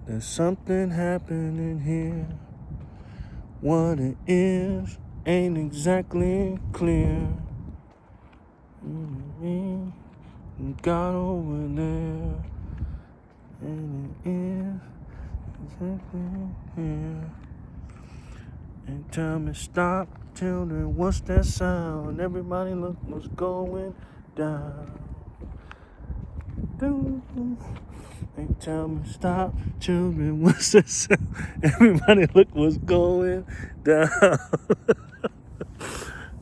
There's something happening here. What it is ain't exactly clear. Got over there, and it is exactly here. And tell me, stop, children, what's that sound? Everybody look what's going down. They tell me, stop, children, what's that sound? Everybody look what's going down.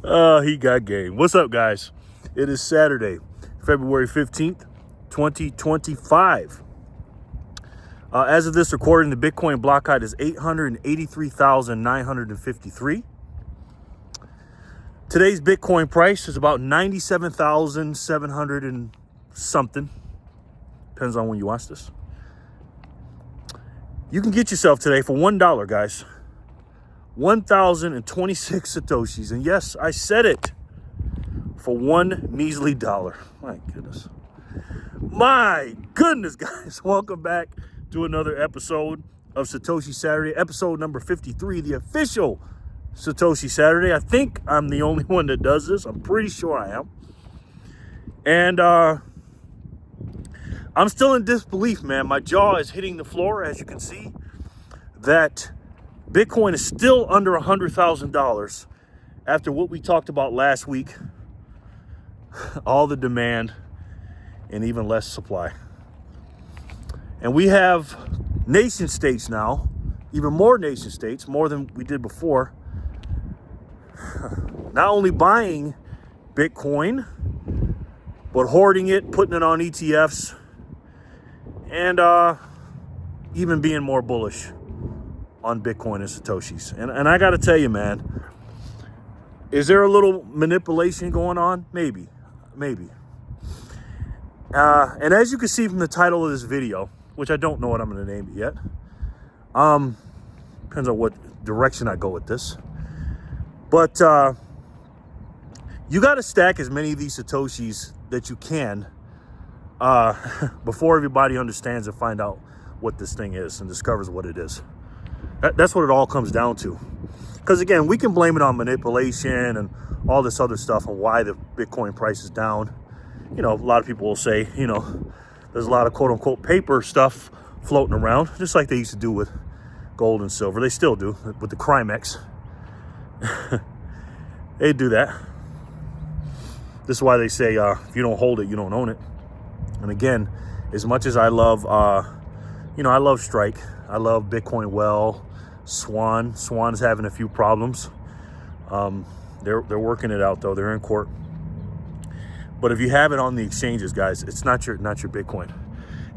Oh, he got game. What's up, guys? It is Saturday, February 15th, 2025. As of this recording, the Bitcoin block height is 883,953. Today's Bitcoin price is about 97,700 and something. Depends on when you watch this. You can get yourself today for $1, guys. 1,026 Satoshis. And yes, I said it. For one measly dollar. My goodness, guys. Welcome back to another episode of Satoshi Saturday. Episode number 53, the official Satoshi Saturday. I think I'm the only one that does this. I'm pretty sure I am. And I'm still in disbelief, man. My jaw is hitting the floor, as you can see, that Bitcoin is still under $100,000 after what we talked about last week. All the demand and even less supply. And we have nation states now, even more nation states, more than we did before, not only buying Bitcoin, but hoarding it, putting it on ETFs, and even being more bullish on Bitcoin and Satoshis. And I got to tell you, man, is there a little manipulation going on? Maybe. And as you can see from the title of this video, which I don't know what I'm going to name it yet. Depends on what direction I go with this. But you got to stack as many of these Satoshis that you can before everybody understands and find out what this thing is and discovers what it is. That's what it all comes down to. Because again, we can blame it on manipulation and all this other stuff on why the Bitcoin price is down. You know, a lot of people will say, you know, there's a lot of quote unquote paper stuff floating around, just like they used to do with gold and silver. They still do with the Crimex. They do that. This is why they say, if you don't hold it, you don't own it. And again, as much as I love, I love Strike. I love Bitcoin Well, Swan. Swan's having a few problems. They're working it out though. They're in court. But if you have it on the exchanges, guys, it's not your Bitcoin.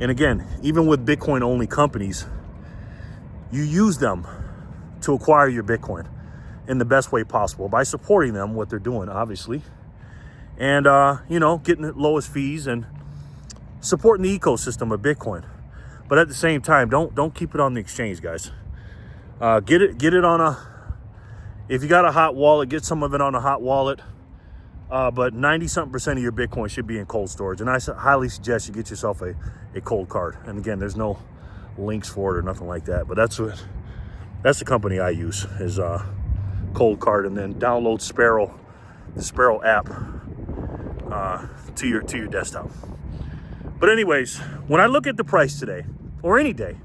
And again, even with Bitcoin only companies, you use them to acquire your Bitcoin in the best way possible by supporting them, what they're doing, obviously. And getting the lowest fees and supporting the ecosystem of Bitcoin. But at the same time, don't keep it on the exchange, guys. Get it on if you got a hot wallet, get some of it on a hot wallet. But 90-something% of your Bitcoin should be in cold storage. And I highly suggest you get yourself a cold card. And again, there's no links for it or nothing like that. But that's the company I use is Cold Card, and then download the Sparrow app to your desktop. But anyways, when I look at the price today, or any day,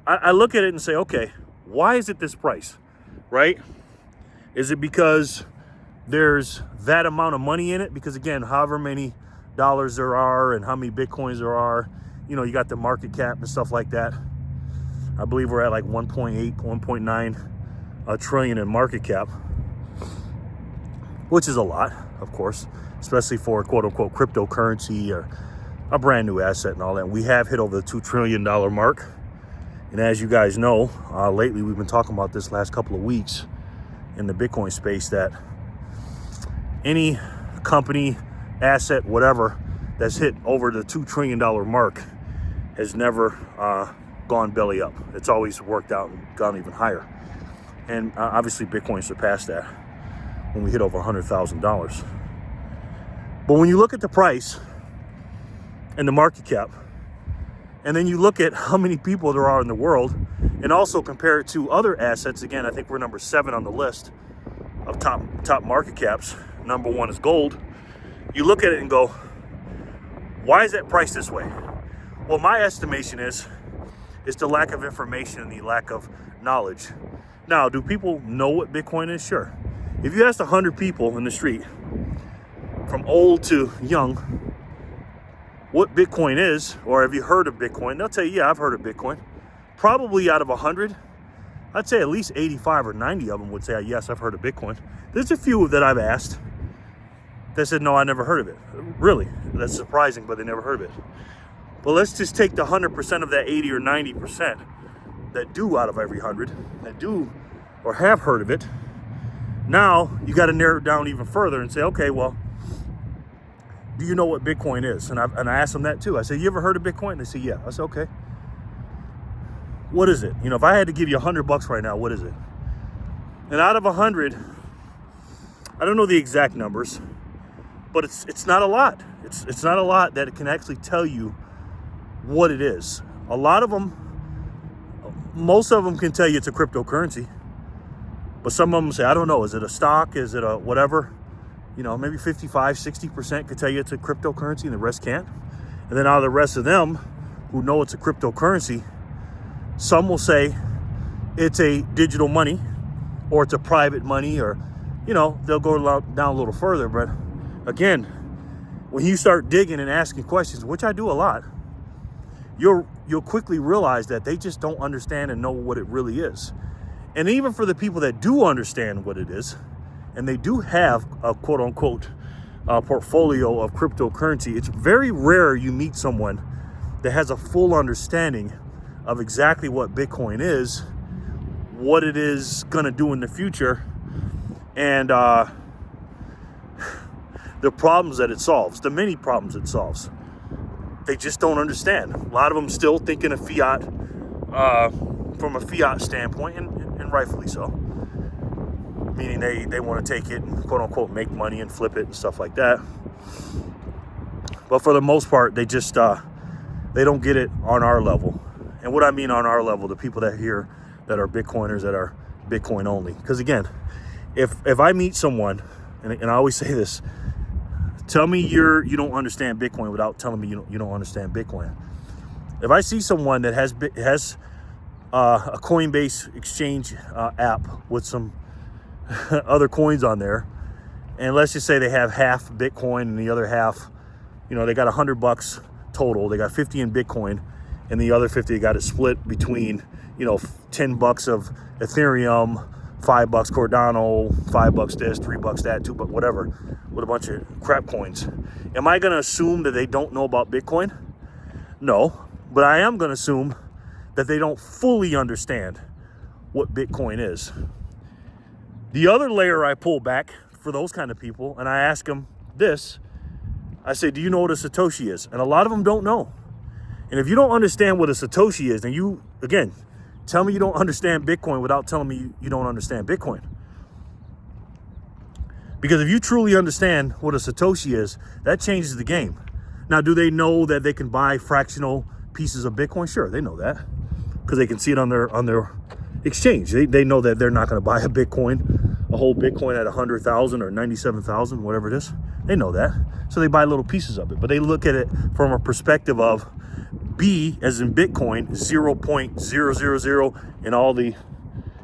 I look at it and say, okay, why is it this price, right? Is it because there's that amount of money in it? Because again, however many dollars there are and how many Bitcoins there are, you got the market cap and stuff like that. I believe we're at like 1.8, 1.9 trillion in market cap, which is a lot, of course, especially for quote unquote cryptocurrency or a brand new asset and all that. We have hit over the $2 trillion mark. And as you guys know, lately we've been talking about this last couple of weeks in the Bitcoin space, that any company, asset, whatever, that's hit over the $2 trillion mark has never gone belly up. It's always worked out and gone even higher. And obviously Bitcoin surpassed that when we hit over $100,000. But when you look at the price and the market cap, And then you look at how many people there are in the world and also compare it to other assets. Again, I think we're number 7 on the list of top market caps. Number 1 is gold. You look at it and go, why is that priced this way? Well, my estimation is the lack of information and the lack of knowledge. Now, do people know what Bitcoin is? Sure. If you asked 100 people in the street, from old to young, what Bitcoin is, or have you heard of Bitcoin? They'll tell you, yeah, I've heard of Bitcoin. Probably out of 100, I'd say at least 85 or 90 of them would say, yes, I've heard of Bitcoin. There's a few that I've asked that said, no, I never heard of it. Really, that's surprising, but they never heard of it. But let's just take the 100% of that 80 or 90% that do out of every 100, that do or have heard of it. Now, you got to narrow it down even further and say, okay, well, do you know what Bitcoin is? And I asked them that too. I said, you ever heard of Bitcoin? They say, yeah. I said, okay. What is it? You know, if I had to give you $100 right now, what is it? And out of 100, I don't know the exact numbers, but it's not a lot. It's not a lot that it can actually tell you what it is. A lot of them, most of them can tell you it's a cryptocurrency, but some of them say, I don't know, is it a stock? Is it a whatever? You know, maybe 55, 60% could tell you it's a cryptocurrency and the rest can't. And then out of the rest of them who know it's a cryptocurrency, some will say it's a digital money or it's a private money, or, you know, they'll go down a little further. But again, when you start digging and asking questions, which I do a lot, you'll quickly realize that they just don't understand and know what it really is. And even for the people that do understand what it is, and they do have a quote unquote portfolio of cryptocurrency, it's very rare you meet someone that has a full understanding of exactly what Bitcoin is, what it is going to do in the future, and the problems that it solves, the many problems it solves. They just don't understand. A lot of them still thinking of fiat from a fiat standpoint, and rightfully so. Meaning they want to take it and quote unquote make money and flip it and stuff like that. But for the most part, they just they don't get it on our level. And what I mean on our level, the people that here that are Bitcoiners, that are Bitcoin only. Because again, if I meet someone, and I always say this, tell me you don't understand Bitcoin without telling me you don't understand Bitcoin. If I see someone that has a Coinbase exchange app with some other coins on there, and let's just say they have half Bitcoin and the other half, you know, they got $100 total, they got 50 in Bitcoin, and the other 50 they got it split between, you know, $10 of Ethereum, $5 Cardano, $5 this, $3 that, $2 whatever, with a bunch of crap coins. Am I going to assume that they don't know about Bitcoin? No, but I am going to assume that they don't fully understand what Bitcoin is. The other layer I pull back for those kind of people, and I ask them this, I say, do you know what a Satoshi is? And a lot of them don't know. And if you don't understand what a Satoshi is, then you, again, tell me you don't understand Bitcoin without telling me you don't understand Bitcoin. Because if you truly understand what a Satoshi is, that changes the game. Now, do they know that they can buy fractional pieces of Bitcoin? Sure, they know that, because they can see it on their exchange. They know that they're not going to buy a whole Bitcoin at 100,000 or 97,000, whatever it is. They know that. So they buy little pieces of it. But they look at it from a perspective of B, as in Bitcoin, 0.000, and all the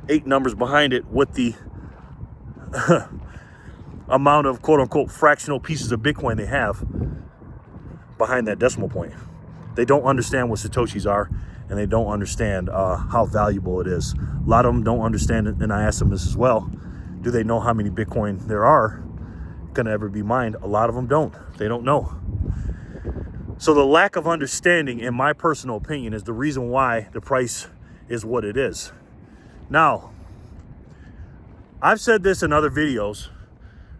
8 numbers behind it with the amount of quote unquote fractional pieces of Bitcoin they have behind that decimal point. They don't understand what Satoshis are, and they don't understand how valuable it is. A lot of them don't understand it, and I asked them this as well. Do they know how many Bitcoin there are gonna ever be mined? A lot of them don't. They don't know. So the lack of understanding, in my personal opinion, is the reason why the price is what it is. Now, I've said this in other videos.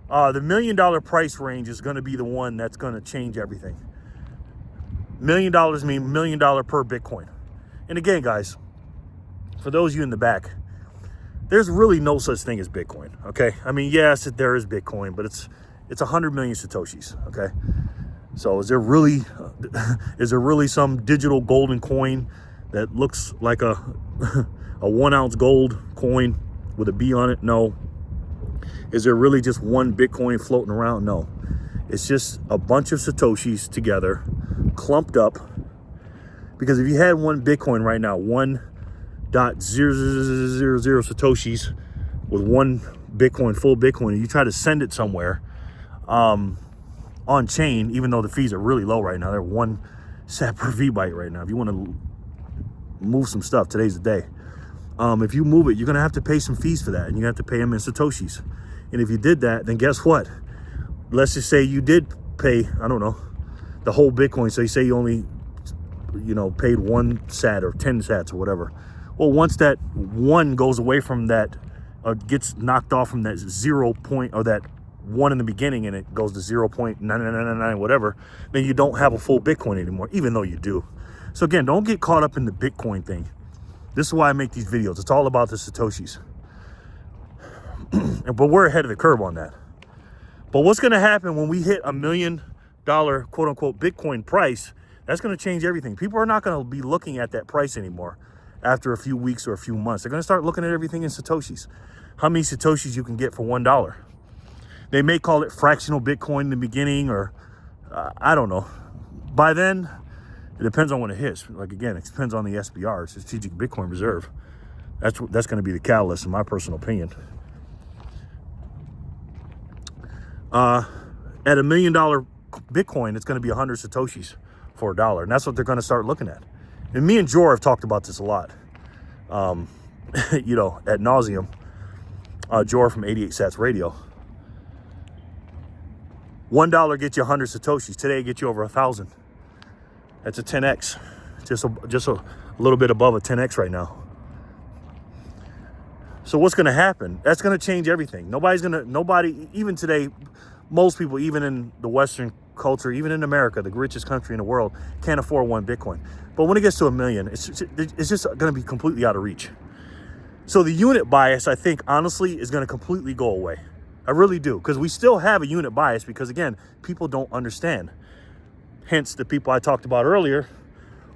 The $1 million price range is gonna be the one that's gonna change everything. $1 million mean $1 million per Bitcoin. And again, guys, for those of you in the back, there's really no such thing as Bitcoin, okay? I mean, yes, there is Bitcoin, but it's 100 million Satoshis, okay? So is there really some digital golden coin that looks like a a 1 ounce gold coin with a B on it? No. Is there really just one Bitcoin floating around? No. It's just a bunch of Satoshis together, clumped up. Because if you had one Bitcoin right now, 1.0000 Satoshis with one Bitcoin, full Bitcoin, and you try to send it somewhere on chain, even though the fees are really low right now, they're 1 sat per VByte right now. If you want to move some stuff, today's the day. If you move it, you're going to have to pay some fees for that, and you have to pay them in Satoshis. And if you did that, then guess what? Let's just say you did pay, I don't know, the whole Bitcoin. So you say you only, paid 1 sat or 10 sats or whatever. Well, once that 1 goes away from that, gets knocked off from that 0 point, or that 1 in the beginning, and it goes to 0.9999 whatever, then you don't have a full Bitcoin anymore, even though you do. So again, don't get caught up in the Bitcoin thing. This is why I make these videos. It's all about the Satoshis. But we're ahead of the curve on that. But what's going to happen when we hit $1 million quote unquote Bitcoin price? That's going to change everything. People are not going to be looking at that price anymore after a few weeks or a few months. They're going to start looking at everything in Satoshis. How many Satoshis you can get for $1. They may call it fractional Bitcoin in the beginning, or I don't know. By then, it depends on when it hits. Like, again, it depends on the SBR, Strategic Bitcoin Reserve. That's going to be the catalyst, in my personal opinion. At $1 million Bitcoin, it's going to be 100 Satoshis for $1. And that's what they're going to start looking at. And me and Jor have talked about this a lot, ad nauseum. Jor from 88 Sats Radio. $1 gets you 100 Satoshis. Today it gets you over 1,000. That's a 10x. Just a little bit above a 10x right now. So what's going to happen? That's going to change everything. Nobody, even today, most people, even in the Western culture, even in America, the richest country in the world, can't afford 1 Bitcoin. But when it gets to $1 million, it's just going to be completely out of reach. So the unit bias, I think, honestly, is going to completely go away. I really do, because we still have a unit bias because, again, people don't understand. Hence, the people I talked about earlier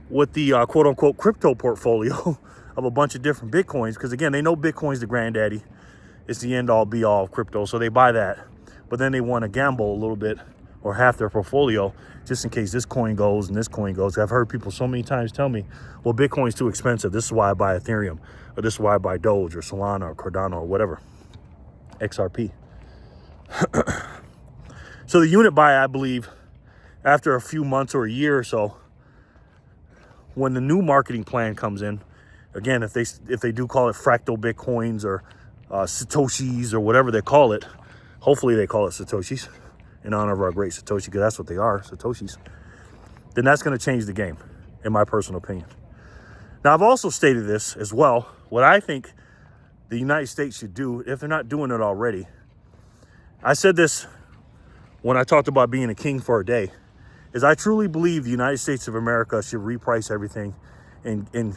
with the quote-unquote crypto portfolio of a bunch of different Bitcoins, because, again, they know Bitcoin's the granddaddy. It's the end-all, be-all of crypto, so they buy that. But then they want to gamble a little bit, or half their portfolio, just in case this coin goes and this coin goes. I've heard people so many times tell me, well, Bitcoin's too expensive. This is why I buy Ethereum, or this is why I buy Doge or Solana or Cardano or whatever, XRP. So the unit buy, I believe, after a few months or a year or so, when the new marketing plan comes in, again, if they do call it fractal Bitcoins or Satoshis or whatever they call it, hopefully they call it Satoshis in honor of our great Satoshi, because that's what they are, Satoshis, then that's going to change the game, in my personal opinion. Now, I've also stated this as well. What I think the United States should do, if they're not doing it already, I said this when I talked about being a king for a day, is I truly believe the United States of America should reprice everything in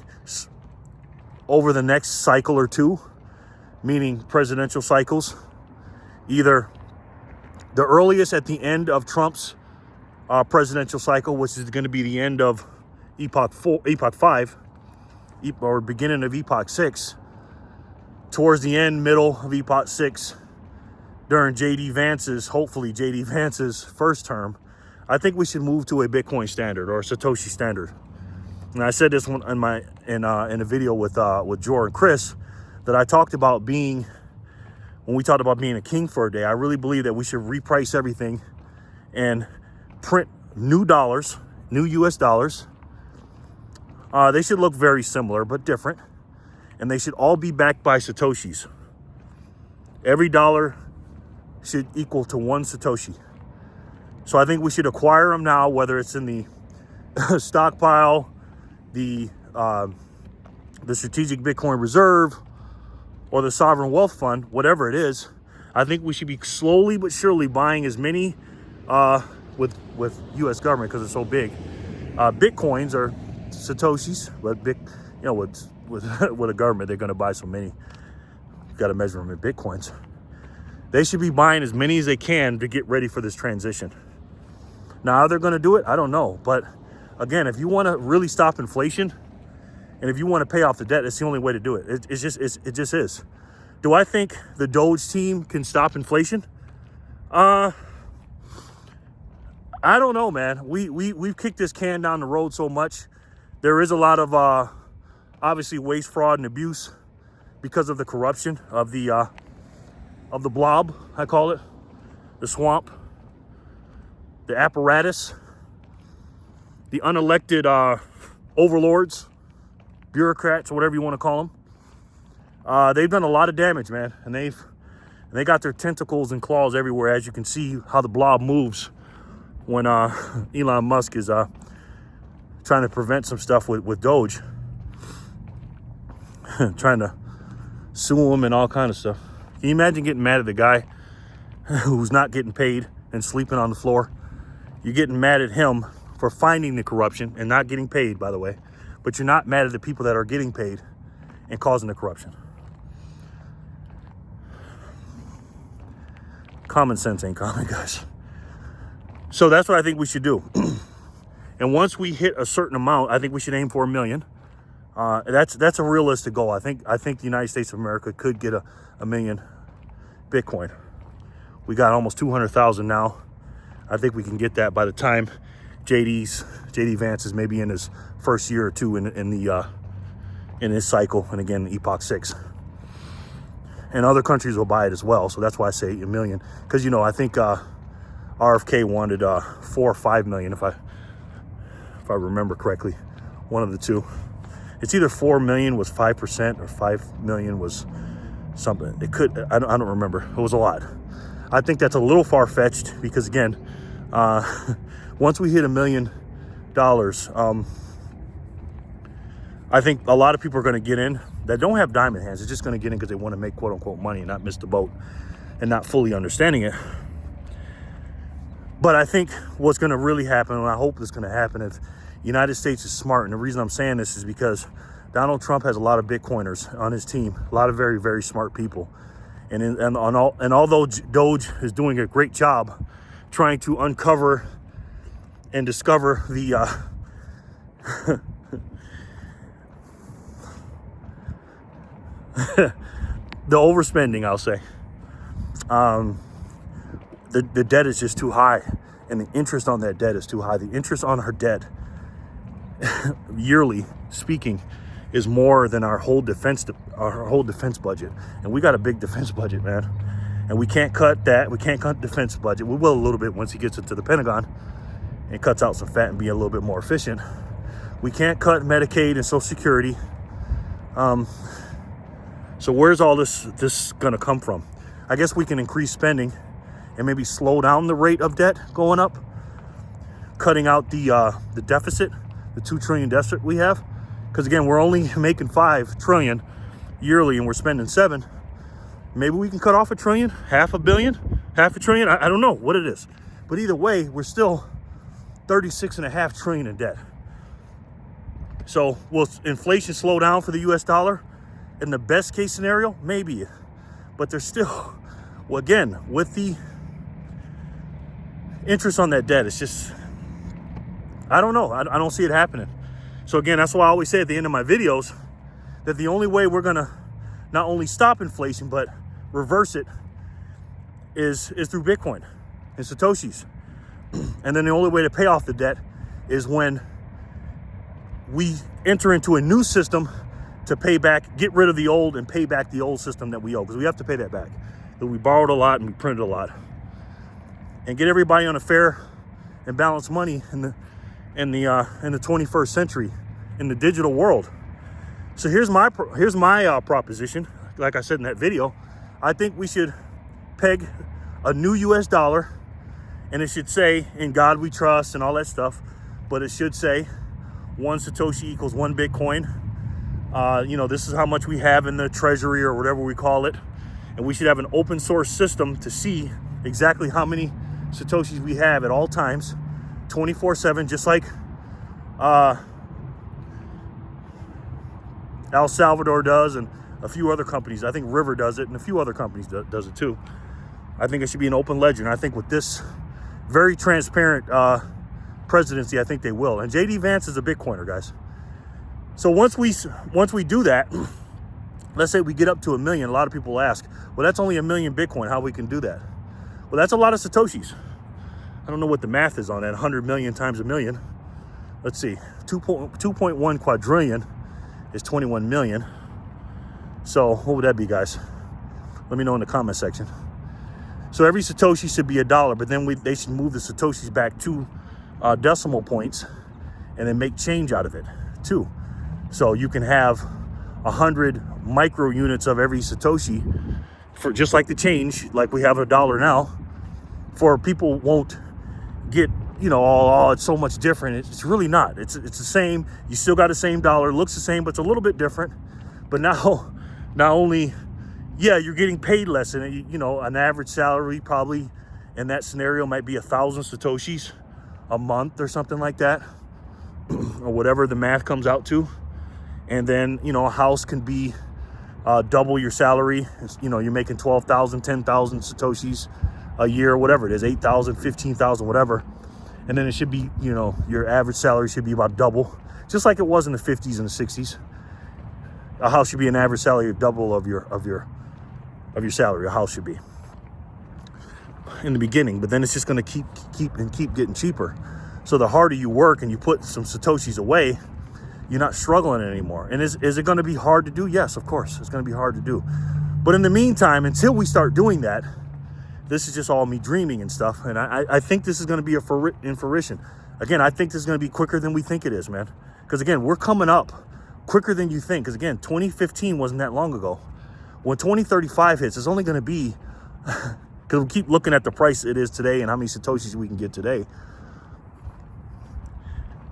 over the next cycle or two, meaning presidential cycles, either the earliest at the end of Trump's presidential cycle, which is going to be the end of Epoch 5, or beginning of Epoch 6, towards the end, middle of Epoch 6, during hopefully J.D. Vance's first term. I think we should move to a Bitcoin standard or a Satoshi standard. And I said this one in a video with Jor and Chris, that I talked about when we talked about being a king for a day. I really believe that we should reprice everything and print new dollars, new US dollars. They should look very similar but different, and they should all be backed by Satoshis. Every dollar should equal to 1 Satoshi. So I think we should acquire them now, whether it's in the stockpile, the Strategic Bitcoin Reserve, or the Sovereign Wealth Fund, whatever it is. I think we should be slowly but surely buying as many with U.S. government, because it's so big. Bitcoins are Satoshis, but with a government, they're going to buy so many. You've got to measure them in Bitcoins. They should be buying as many as they can to get ready for this transition. Now, are they going to do it? I don't know. But again, if you want to really stop inflation, and if you want to pay off the debt, it's the only way to do it. It just is. Do I think the Doge team can stop inflation? I don't know, man. We've kicked this can down the road so much. There is a lot of obviously waste, fraud, and abuse because of the corruption of the blob, I call it, the swamp, the apparatus, the unelected overlords, bureaucrats, or whatever you want to call them. They've done a lot of damage, man, and they got their tentacles and claws everywhere, as you can see how the blob moves when Elon Musk is trying to prevent some stuff with Doge, trying to sue him and all kind of stuff. Can you imagine getting mad at the guy who's not getting paid and sleeping on the floor? You're getting mad at him for finding the corruption and not getting paid, by the way, but you're not mad at the people that are getting paid and causing the corruption. Common sense ain't common, guys. So that's what I think we should do. And once we hit a certain amount, I think we should aim for 1 million. That's a realistic goal. I think the United States of America could get a million Bitcoin. We got almost 200,000 now. I think we can get that by the time JD Vance is maybe in his first year or two in his cycle, and again Epoch 6. And other countries will buy it as well. So that's why I say 1 million, because I think RFK wanted 4 or 5 million, if I remember correctly, one of the two. It's either 4 million was 5% or 5 million was something. It could, I don't remember. It was a lot. I think that's a little far-fetched because, again, once we hit $1 million, I think a lot of people are going to get in that don't have diamond hands. They're just going to get in because they want to make quote-unquote money and not miss the boat and not fully understanding it. But I think what's going to really happen, and I hope it's going to happen, if the United States is smart, and the reason I'm saying this is because Donald Trump has a lot of Bitcoiners on his team, a lot of very, very smart people. And although Doge is doing a great job trying to uncover and discover the the overspending, I'll say, the debt is just too high, and the interest on that debt is too high. The interest on our debt, yearly speaking, is more than our whole defense budget. And we got a big defense budget, man. And we can't cut that. We can't cut the defense budget. We will a little bit once he gets into the Pentagon and cuts out some fat and be a little bit more efficient. We can't cut Medicaid and Social Security. So where's all this gonna come from? I guess we can increase spending and maybe slow down the rate of debt going up, cutting out the deficit, the $2 trillion deficit we have. Because again, we're only making $5 trillion yearly and we're spending $7 trillion. Maybe we can cut off $1 trillion, $500 million, $500 billion. I don't know what it is. But either way, we're still $36.5 trillion in debt. So will inflation slow down for the US dollar? In the best case scenario, maybe. But there's still, well, again, with the interest on that debt, it's just, I don't know. I don't see it happening. So again, that's why I always say at the end of my videos that the only way we're gonna not only stop inflation, but reverse it is through Bitcoin and Satoshis. And then the only way to pay off the debt is when we enter into a new system to pay back, get rid of the old and pay back the old system that we owe, because we have to pay that back. That we borrowed a lot and we printed a lot. And get everybody on a fair and balanced money in the 21st century, in the digital world. So here's my proposition. Like I said in that video, I think we should peg a new US dollar, and it should say "In God We Trust" and all that stuff, but it should say 1 Satoshi equals 1 Bitcoin. This is how much we have in the treasury or whatever we call it, and we should have an open source system to see exactly how many Satoshis we have at all times, 24/7, just like El Salvador does, and a few other companies. I think River does it, and a few other companies does it too. I think it should be an open ledger, and I think with this very transparent presidency, I think they will. And JD Vance is a Bitcoiner, guys. So once we do that, let's say we get up to 1 million. A lot of people ask, well, that's only 1 million Bitcoin, how we can do that? Well, that's a lot of Satoshis. I don't know what the math is on that. 100 million times 1 million. Let's see, 2.1 quadrillion is 21 million. So what would that be, guys? Let me know in the comment section. So every Satoshi should be $1, but then they should move the Satoshis back 2 decimal points and then make change out of it too. So you can have 100 micro units of every Satoshi for just like the change, like we have $1 now. For people won't get, you know, oh, it's so much different. It's really not. It's the same. You still got the same dollar. It looks the same, but it's a little bit different. But now, not only, yeah, you're getting paid less. And, you know, an average salary probably in that scenario might be 1,000 Satoshis a month or something like that, or whatever the math comes out to. And then, you know, a house can be double your salary. You know, you're making 12,000, 10,000 Satoshis a year, whatever it is, 8,000, 15,000, whatever. And then it should be, you know, your average salary should be about double, just like it was in the 50s and the 60s. A house should be an average salary of double of your salary. A house should be in the beginning, but then it's just going to keep getting cheaper. So the harder you work and you put some Satoshis away, you're not struggling anymore. And is it going to be hard to do? Yes, of course, it's going to be hard to do. But in the meantime, until we start doing that, this is just all me dreaming and stuff. And I think this is going to be in fruition. Again, I think this is going to be quicker than we think it is, man. Because again, we're coming up quicker than you think. Because again, 2015 wasn't that long ago. When 2035 hits, it's only going to be, because we keep looking at the price it is today and how many Satoshis we can get today.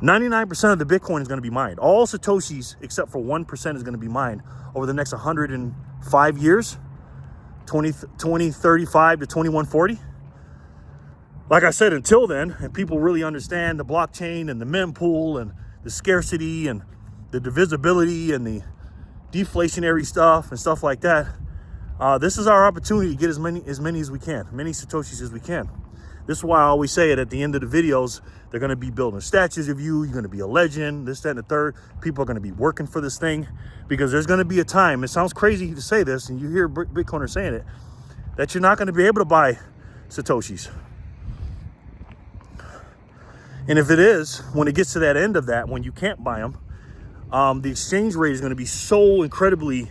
99% of the Bitcoin is going to be mined. All Satoshis, except for 1%, is going to be mined over the next 105 years. 2035 to 2140. Like I said, until then, and people really understand the blockchain and the mempool and the scarcity and the divisibility and the deflationary stuff and stuff like that, this is our opportunity to get as many as we can, many Satoshis as we can. This is why I always say it at the end of the videos. They're going to be building statues of you. You're going to be a legend, this, that, and the third. People are going to be working for this thing, because there's going to be a time, it sounds crazy to say this, and you hear Bitcoiners saying it, that you're not going to be able to buy Satoshis. And if it is, when it gets to that end of that, when you can't buy them, the exchange rate is going to be so incredibly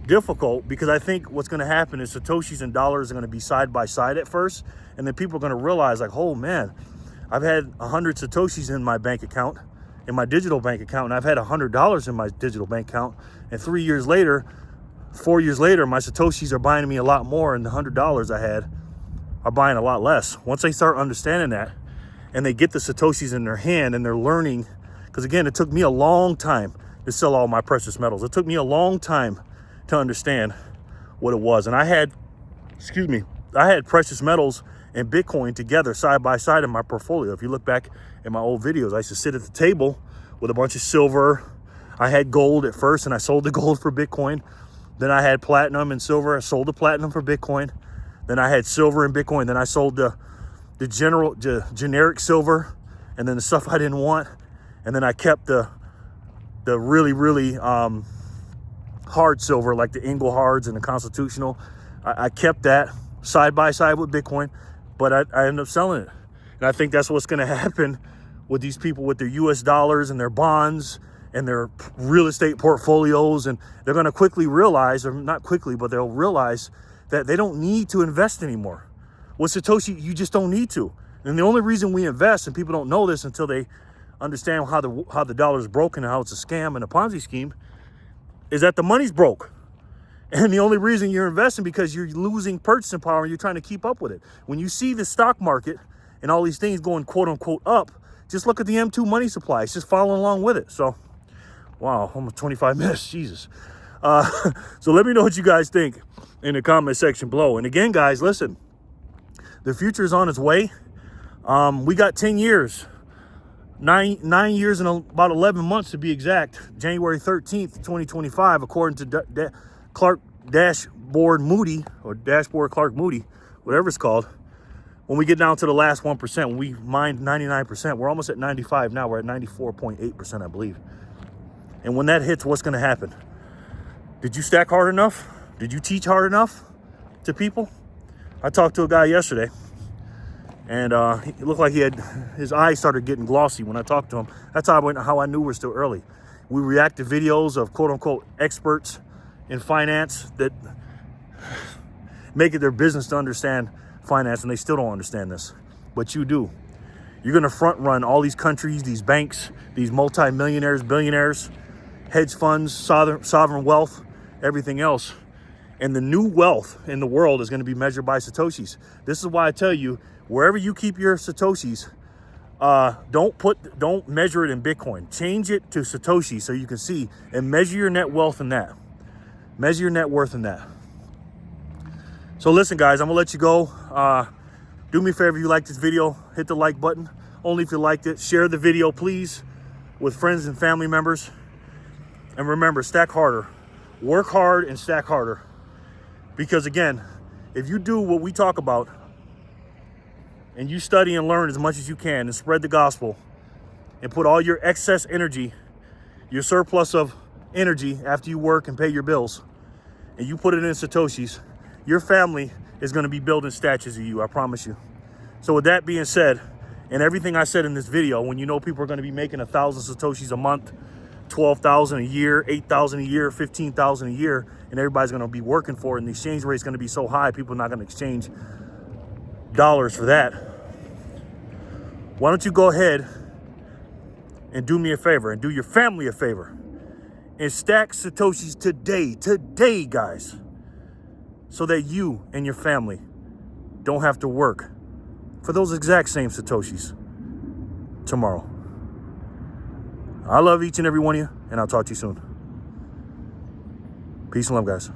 difficult, because I think what's going to happen is Satoshis and dollars are going to be side by side at first, and then people are going to realize, like, oh man, I've had 100 Satoshis in my bank account, in my digital bank account, and I've had $100 in my digital bank account, and 4 years later, my Satoshis are buying me a lot more, and the $100 I had are buying a lot less. Once they start understanding that, and they get the Satoshis in their hand, and they're learning, because again, it took me a long time to sell all my precious metals. It took me a long time to understand what it was. And I had precious metals and Bitcoin together side by side in my portfolio. If you look back in my old videos, I used to sit at the table with a bunch of silver. I had gold at first, and I sold the gold for Bitcoin. Then I had platinum and silver. I sold the platinum for Bitcoin. Then I had silver and Bitcoin. Then I sold the generic silver, and then the stuff I didn't want. And then I kept the really, really hard silver, like the Inglehards and the Constitutional. I kept that side by side with Bitcoin, but I ended up selling it. And I think that's what's going to happen with these people with their US dollars and their bonds and their real estate portfolios. And they're going to quickly realize, or not quickly, but they'll realize that they don't need to invest anymore. With Satoshi, you just don't need to. And the only reason we invest, and people don't know this until they understand how the dollar is broken and how it's a scam and a Ponzi scheme, is that the money's broke. And the only reason you're investing because you're losing purchasing power and you're trying to keep up with it. When you see the stock market and all these things going quote unquote up, just look at the M2 money supply. It's just following along with it. So, wow, almost 25 minutes, Jesus. So let me know what you guys think in the comment section below. And again, guys, listen, the future is on its way. We got 10 years, nine years and about 11 months to be exact. January 13th, 2025, according to Dashboard Clark Moody, whatever it's called. when we get down to the last 1%, when we mined 99%, we're almost at 95 now. We're at 94.8%, I believe. And when that hits, what's going to happen? Did you stack hard enough? Did you teach hard enough to people? I talked to a guy yesterday, and it looked like his eyes started getting glossy when I talked to him. That's how I knew we're still early. We react to videos of quote-unquote experts in finance that make it their business to understand finance, and they still don't understand this. But you do. You're going to front run all these countries, these banks, these multi-millionaires, billionaires, hedge funds, sovereign wealth, everything else. And the new wealth in the world is going to be measured by Satoshis. This is why I tell you, wherever you keep your Satoshis, don't measure it in Bitcoin. Change it to Satoshi so you can see and measure your net wealth in that. Measure your net worth in that. So listen, guys, I'm going to let you go. Do me a favor, if you like this video, hit the like button. Only if you liked it. Share the video, please, with friends and family members. And remember, stack harder. Work hard and stack harder. Because again, if you do what we talk about and you study and learn as much as you can and spread the gospel and put all your excess energy, your surplus of energy after you work and pay your bills, and you put it in Satoshis, your family is going to be building statues of you, I promise you. So with that being said, and everything I said in this video, when you know people are going to be making 1,000 Satoshis a month, 12,000 a year, 8,000 a year, 15,000 a year, and everybody's going to be working for it, and the exchange rate is going to be so high, people are not going to exchange dollars for that. Why don't you go ahead and do me a favor and do your family a favor and stack Satoshis today, guys, so that you and your family don't have to work for those exact same Satoshis tomorrow. I love each and every one of you, and I'll talk to you soon. Peace and love, guys.